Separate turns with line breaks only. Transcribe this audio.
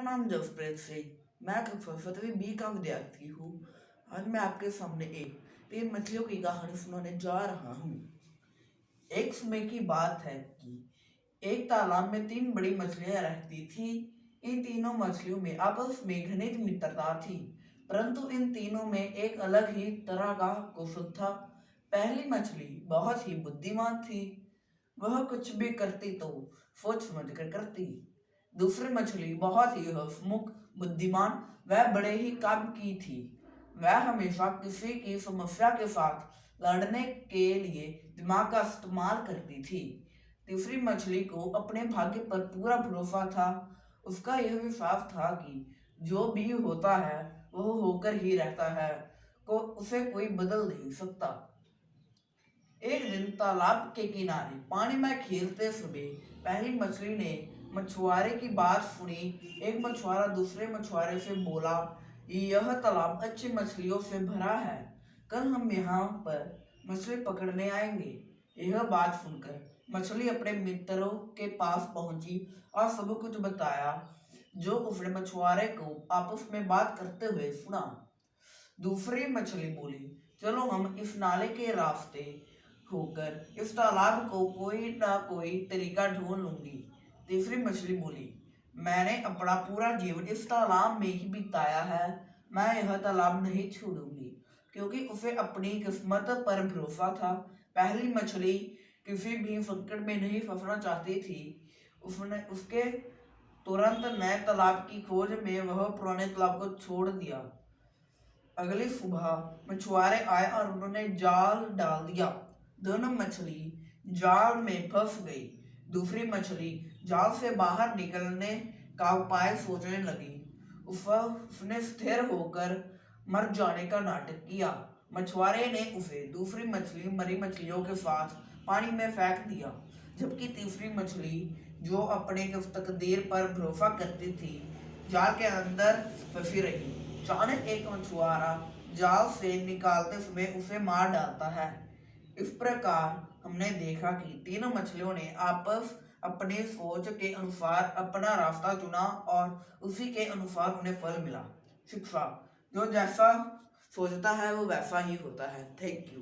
नाम जसप्रीत सिंह। मैं कक्षा 7वीं बी का विद्यार्थी हूँ। आज मैं आपके सामने एक 3 मछलियों की कहानी सुनाने जा रहा हूँ। एक समय की बात है कि एक तालाब में 3 बड़ी मछलियां रहती थी। इन तीनों मछलियों में आपस में घनिष्ठ मित्रता थी, परंतु इन तीनों में एक अलग ही तरह का कौशल था। पहली मछली बहुत ही बुद्धिमान थी। वह कुछ भी करती तो सोच समझ कर करती। दूसरी मछली बहुत ही हंसमुख, बुद्धिमान वह बड़े ही काम की थी। वह हमेशा किसी की समस्या के साथ लड़ने के लिए दिमाग का इस्तेमाल करती थी। तीसरी मछली को अपने भाग्य पर पूरा भरोसा था। उसका यह विश्वास था कि जो भी होता है वह होकर ही रहता है, को उसे कोई बदल नहीं सकता। एक दिन तालाब के किनारे पानी में खेलते समय पहली मछली ने मछुआरे की बात सुनी। एक मछुआरा दूसरे मछुआरे से बोला, यह तालाब अच्छी मछलियों से भरा है, कल हम यहाँ पर मछली पकड़ने आएंगे। यह बात सुनकर मछली अपने मित्रों के पास पहुंची और सब कुछ बताया जो उसने मछुआरे को आपस में बात करते हुए सुना। दूसरी मछली बोली, चलो हम इस नाले के रास्ते होकर इस तालाब को कोई ना कोई तरीका ढूंढ लूंगी। तीसरी मछली बोली, मैंने अपना पूरा जीवन इस तालाब में ही बिताया है, मैं यह तालाब नहीं छोड़ूंगी, क्योंकि उसे अपनी किस्मत पर भरोसा था। पहली मछली किसी भी संकट में नहीं फंसना चाहती थी। उसने उसके तुरंत नए तालाब की खोज में वह पुराने तालाब को छोड़ दिया। अगली सुबह मछुआरे आए और उन्होंने जाल डाल दिया। दोनों मछली जाल में फंस गई। दूसरी मछली जाल से बाहर निकलने का उपाय सोचने लगी। उसने स्थिर होकर मर जाने का नाटक किया। मछुआरे ने उसे दूसरी मछली मरी मछलियों के साथ पानी में फेंक दिया, जबकि तीसरी मछली जो अपने तकदीर पर भरोसा करती थी जाल के अंदर फंसी रही। अचानक एक मछुआरा जाल से निकालते समय उसे मार डालता है। इस प्रकार हमने देखा कि तीनों मछलियों ने आपस अपनी सोच के अनुसार अपना रास्ता चुना और उसी के अनुसार उन्हें फल मिला। शिक्षा, जो जैसा सोचता है वो वैसा ही होता है। Thank you.